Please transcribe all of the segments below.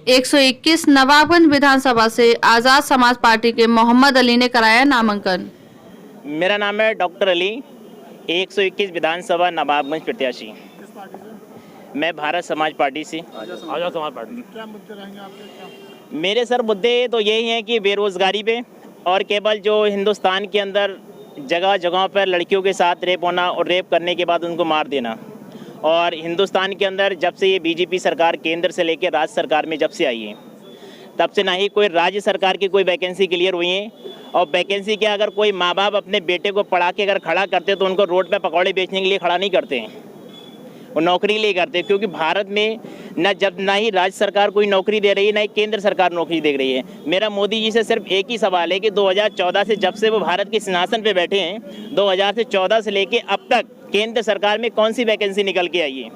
121 नवाबगंज विधानसभा से आज़ाद समाज पार्टी के मोहम्मद अली ने कराया नामांकन। मेरा नाम है डॉक्टर अली, 121 विधानसभा नवाबगंज प्रत्याशी। मैं भारत समाज पार्टी से। आज़ाद समाज पार्टी। क्या मुद्दे रहेंगे आपके? क्या मेरे सर मुद्दे तो यही हैं कि बेरोज़गारी पे और केवल जो हिंदुस्तान के अंदर जगह जगहों पर लड़कियों के साथ रेप होना और रेप करने के बाद उनको मार देना, और हिंदुस्तान के अंदर जब से ये बीजेपी सरकार केंद्र से लेकर राज्य सरकार में जब से आई है तब से ना ही कोई राज्य सरकार की कोई वैकेंसी क्लियर हुई है, और वैकेंसी के अगर कोई माँ बाप अपने बेटे को पढ़ा के अगर खड़ा करते तो उनको रोड पे पकौड़े बेचने के लिए खड़ा नहीं करते हैं, वो नौकरी के लिए करते हैं। क्योंकि भारत में ना ही राज्य सरकार कोई नौकरी दे रही है, ना ही केंद्र सरकार नौकरी दे रही है। मेरा मोदी जी से सिर्फ एक ही सवाल है कि 2014 से जब से वो भारत के सिंहासन पे बैठे हैं, 2014 से लेके अब तक केंद्र सरकार में कौन सी वैकेंसी निकल के आई है?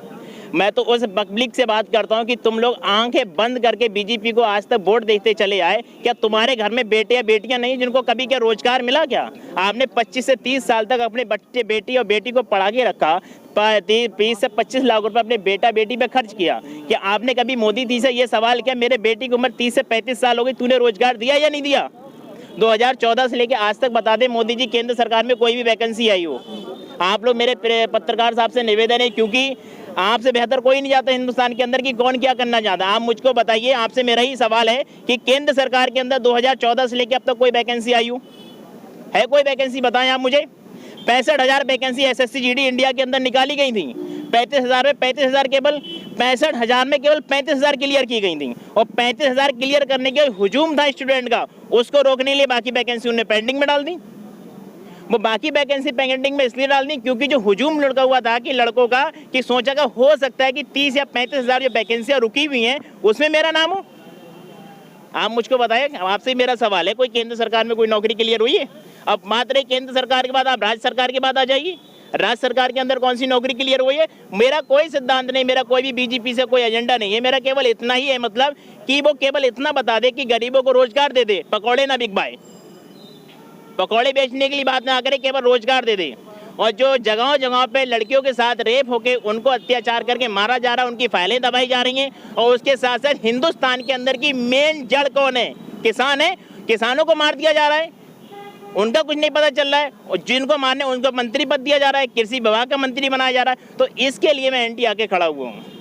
मैं तो उस पब्लिक से बात करता हूं कि तुम लोग आंखें बंद करके बीजेपी को आज तक वोट देखते चले आए। क्या तुम्हारे घर में बेटे या बेटियां नहीं जिनको कभी क्या रोजगार मिला? क्या आपने 25 से 30 साल तक अपने बच्चे बेटी और बेटी को पढ़ा के रखा, 20 से 25 लाख रुपए अपने बेटा बेटी पे खर्च किया? क्या आपने कभी मोदी जी से ये सवाल किया मेरे बेटी की उम्र 30 से 35 साल हो गई, तूने रोजगार दिया या नहीं दिया? 2014 से लेके आज तक बता दें मोदी जी केंद्र सरकार में कोई भी वैकेंसी आई हो? आप लोग मेरे पत्रकार साहब से निवेदन है, क्योंकि आपसे बेहतर कोई नहीं जानता हिंदुस्तान के अंदर कि कौन क्या करना चाहता है। आप मुझको बताइए, आपसे मेरा ही सवाल है कि केंद्र सरकार के अंदर 2014 से लेकर अब तक कोई वैकेंसी आई हो? है कोई वैकेंसी? बताएं आप मुझे। 65,000 वैकेंसी SSC GD इंडिया के अंदर निकाली गई थी। 35,000 में 35,000 केवल 65,000 में केवल 35,000 क्लियर की गई थी, और 35,000 क्लियर करने के हुजूम था स्टूडेंट का, उसको रोकने के लिए बाकी वैकेंसी उन्होंने पेंडिंग में डाल दी। वो बाकी वैकेंसी पेंडिंग में इसलिए डाल दी क्योंकि जो हुजूम लड़का हुआ था कि लड़कों का कि सोचा का हो सकता है कि 30 या 35,000 जो वैकेंसियां रुकी हुई हैं उसमें मेरा नाम हो। आप मुझको बताइए, आपसे मेरा सवाल है, कोई केंद्र सरकार में कोई नौकरी क्लियर हुई है? अब मात्र केंद्र सरकार के बाद आप राज्य सरकार के बाद आ जाइए। राज्य सरकार के अंदर कौन सी नौकरी क्लियर हुई है? मेरा कोई सिद्धांत नहीं, मेरा कोई भी बीजेपी से कोई एजेंडा नहीं है। मेरा केवल इतना ही है, मतलब कि वो केवल इतना बता दे कि गरीबों को रोजगार दे दे, पकौड़े ना बिकवाए, पकौड़े बेचने के लिए बात ना करे, केवल रोजगार दे दे। और जो जगहों जगहों पे लड़कियों के साथ रेप होके उनको अत्याचार करके मारा जा रहा है, उनकी फाइलें दबाई जा रही हैं, और उसके साथ साथ हिंदुस्तान के अंदर की मेन जड़ कौन है? किसान है। किसानों को मार दिया जा रहा है, उनका कुछ नहीं पता चल रहा है, और जिनको मारने उनको मंत्री पद दिया जा रहा है, कृषि विभाग का मंत्री बनाया जा रहा है। तो इसके लिए मैं एंटी आके खड़ा हुआ हूँ।